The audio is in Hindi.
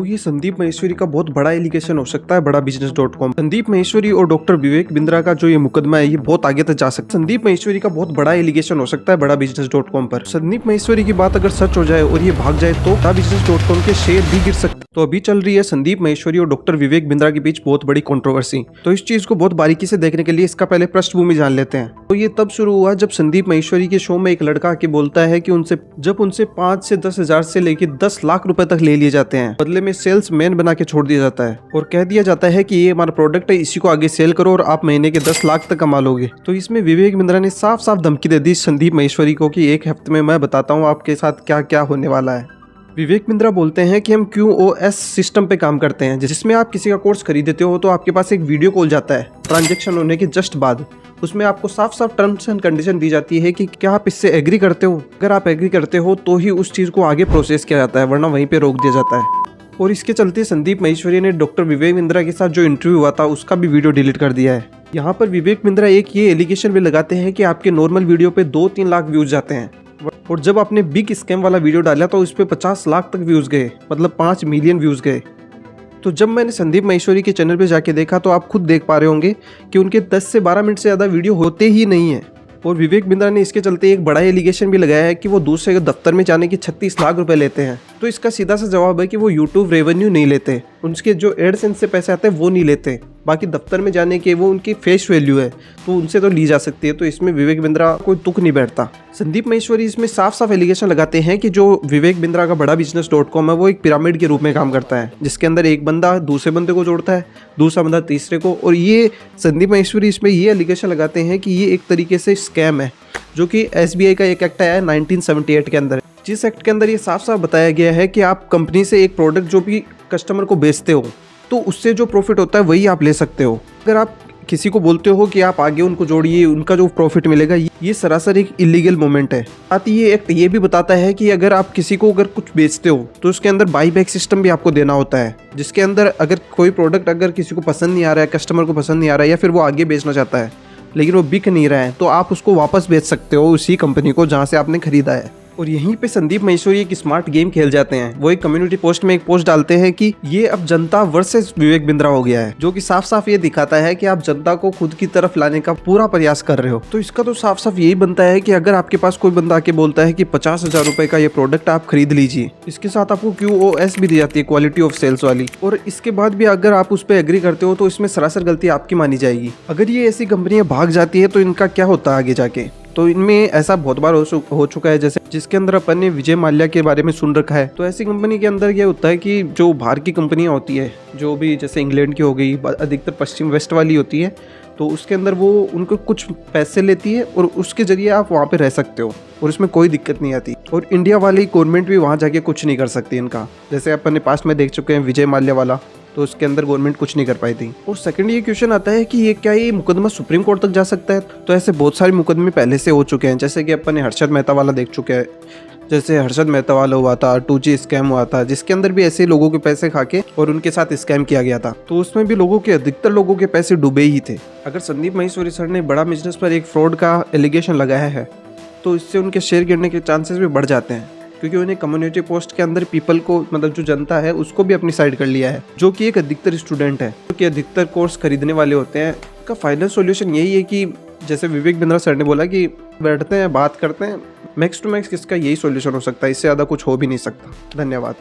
तो ये संदीप माहेश्वरी का बहुत बड़ा एलिगेशन हो सकता है बड़ा बिजनेस.com। संदीप माहेश्वरी और डॉक्टर विवेक बिंद्रा का जो ये मुकदमा है ये बहुत आगे तक जा सकता है। संदीप माहेश्वरी का बहुत बड़ा एलिगेशन हो सकता है बड़ा बिजनेस.com पर। संदीप माहेश्वरी की बात अगर सच हो जाए और ये भाग जाए तो बड़ा बिजनेस.com के शेयर भी गिर सकते। तो अभी चल रही है संदीप माहेश्वरी और डॉक्टर विवेक बिंद्रा के बीच बहुत बड़ी कंट्रोवर्सी। तो इस चीज को बहुत बारीकी से देखने के लिए इसका पहले पृष्ठभूमि जान लेते हैं। तो ये तब शुरू हुआ जब संदीप माहेश्वरी के शो में एक लड़का आके बोलता है कि उनसे 5 से 10 हजार से लेकर 10 लाख रुपए तक ले लिए जाते हैं, बदले में सेल्स मैन बना के छोड़ दिया जाता है और कह दिया जाता है कि ये हमारा प्रोडक्ट है, इसी को आगे सेल करो और आप महीने के 10 लाख तक कमा लोगे। तो इसमें विवेक बिंद्रा ने साफ साफ धमकी दे दी संदीप माहेश्वरी को कि एक हफ्ते में मैं बताता हूँ आपके साथ क्या क्या होने वाला है। विवेक बिंद्रा बोलते हैं कि हम QoS सिस्टम पे काम करते हैं, जिसमें आप किसी का कोर्स खरीदते हो तो आपके पास एक वीडियो कॉल जाता है ट्रांजैक्शन होने के जस्ट बाद। उसमें आपको साफ साफ टर्म्स एंड कंडीशन दी जाती है कि क्या आप इससे एग्री करते हो। अगर आप एग्री करते हो तो ही उस चीज़ को आगे प्रोसेस किया जाता है, वरना वहीं पे रोक दिया जाता है। और इसके चलते संदीप माहेश्वरी ने डॉक्टर विवेक बिंद्रा के साथ जो इंटरव्यू हुआ था उसका भी वीडियो डिलीट कर दिया है। यहाँ पर विवेक बिंद्रा एक ये एलिगेशन भी लगाते हैं कि आपके नॉर्मल वीडियो पे 2-3 लाख व्यूज जाते हैं और जब आपने बिग स्कैम वाला वीडियो डाला तो उस पर 50 लाख तक व्यूज गए, मतलब 5 मिलियन व्यूज गए। तो जब मैंने संदीप माहेश्वरी के चैनल पे जाके देखा तो आप खुद देख पा रहे होंगे कि उनके 10 से 12 मिनट से ज़्यादा वीडियो होते ही नहीं है। और विवेक बिंद्रा ने इसके चलते एक बड़ा एलिगेशन भी लगाया है कि वो दूसरे दफ्तर में जाने के 36 लाख रुपए लेते हैं। तो इसका सीधा सा जवाब है कि वो यूट्यूब रेवेन्यू नहीं लेते, उनके जो एडसेंस से पैसे आते हैं वो नहीं लेते। बाकी दफ्तर में जाने के वो उनकी फेस वैल्यू है तो उनसे तो ली जा सकती है। तो इसमें विवेक बिंद्रा कोई तुक नहीं बैठता। संदीप माहेश्वरी इसमें साफ साफ एलिगेशन लगाते हैं कि जो विवेक बिंद्रा का बड़ा बिजनेस.com है वो एक पिरामिड के रूप में काम करता है, जिसके अंदर एक बंदा दूसरे बंदे को जोड़ता है, दूसरा बंदा तीसरे को। और ये संदीप माहेश्वरी इसमें ये एलिगेशन लगाते हैं कि ये एक तरीके से स्कैम है, जो कि SBI का एक एक्ट आया है 1978 के अंदर, जिस एक्ट के अंदर ये साफ साफ बताया गया है कि आप कंपनी से एक प्रोडक्ट जो भी कस्टमर को बेचते हो तो उससे जो प्रॉफिट होता है वही आप ले सकते हो। अगर आप किसी को बोलते हो कि आप आगे उनको जोड़िए, उनका जो प्रॉफिट मिलेगा, ये सरासर एक इलीगल मूवमेंट है। साथ ही ये एक्ट ये भी बताता है कि अगर आप किसी को अगर कुछ बेचते हो तो उसके अंदर बाई बैक सिस्टम भी आपको देना होता है, जिसके अंदर अगर कोई प्रोडक्ट अगर किसी को पसंद नहीं आ रहा है, कस्टमर को पसंद नहीं आ रहा है या फिर वो आगे बेचना चाहता है लेकिन वो बिक नहीं रहा है, तो आप उसको वापस बेच सकते हो उसी कंपनी को जहाँ से आपने खरीदा है। और यहीं पे संदीप माहेश्वरी एक स्मार्ट गेम खेल जाते हैं। वो एक कम्युनिटी पोस्ट में एक पोस्ट डालते हैं कि ये अब जनता वर्सेस विवेक बिंद्रा हो गया है, जो कि साफ साफ ये दिखाता है कि आप जनता को खुद की तरफ लाने का पूरा प्रयास कर रहे हो। तो इसका तो साफ साफ यही बनता है कि अगर आपके पास कोई बंदा आके बोलता है कि 50,000 रुपए का ये प्रोडक्ट आप खरीद लीजिए, इसके साथ आपको QoS भी दी जाती है, क्वालिटी ऑफ सेल्स वाली, और इसके बाद भी अगर आप उस पर एग्री करते हो तो इसमें सरासर गलती आपकी मानी जाएगी। अगर ये ऐसी कंपनियां भाग जाती है तो इनका क्या होता है आगे जाके। तो इनमें ऐसा बहुत बार हो चुका है, जैसे जिसके अंदर अपन ने विजय माल्या के बारे में सुन रखा है। तो ऐसी कंपनी के अंदर ये होता है कि जो बाहर की कंपनियां होती है, जो भी जैसे इंग्लैंड की हो गई, अधिकतर पश्चिम वेस्ट वाली होती है, तो उसके अंदर वो उनको कुछ पैसे लेती है और उसके जरिए आप वहाँ पे रह सकते हो और उसमें कोई दिक्कत नहीं आती। और इंडिया वाली गवर्नमेंट भी वहाँ जाके कुछ नहीं कर सकती इनका, जैसे अपन ने पास्ट में देख चुके हैं विजय माल्या वाला, तो उसके अंदर गवर्नमेंट कुछ नहीं कर पाई थी। और सेकंड ये क्वेश्चन आता है कि ये क्या ये मुकदमा सुप्रीम कोर्ट तक जा सकता है। तो ऐसे बहुत सारे मुकदमे पहले से हो चुके हैं, जैसे कि अपन ने हर्षद मेहता वाला देख चुके हैं, जैसे हर्षद मेहता वाला हुआ था, 2G स्कैम हुआ था, जिसके अंदर भी ऐसे लोगों के पैसे खा के और उनके साथ स्कैम किया गया था। तो उसमें भी अधिकतर लोगों के पैसे डूबे ही थे। अगर संदीप माहेश्वरी सर ने बड़ा बिजनेस पर एक फ्रॉड का एलिगेशन लगाया है तो इससे उनके शेयर गिरने के चांसेस भी बढ़ जाते हैं, क्योंकि उन्हें कम्युनिटी पोस्ट के अंदर पीपल को, मतलब जो जनता है उसको भी अपनी साइड कर लिया है, जो कि एक अधिकतर स्टूडेंट है, जो कि अधिकतर कोर्स खरीदने वाले होते हैं। इसका फाइनल सॉल्यूशन यही है कि जैसे विवेक बिंद्रा सर ने बोला कि बैठते हैं, बात करते हैं, मैक्स टू मैक्स इसका यही सॉल्यूशन हो सकता है, इससे ज़्यादा कुछ हो भी नहीं सकता। धन्यवाद।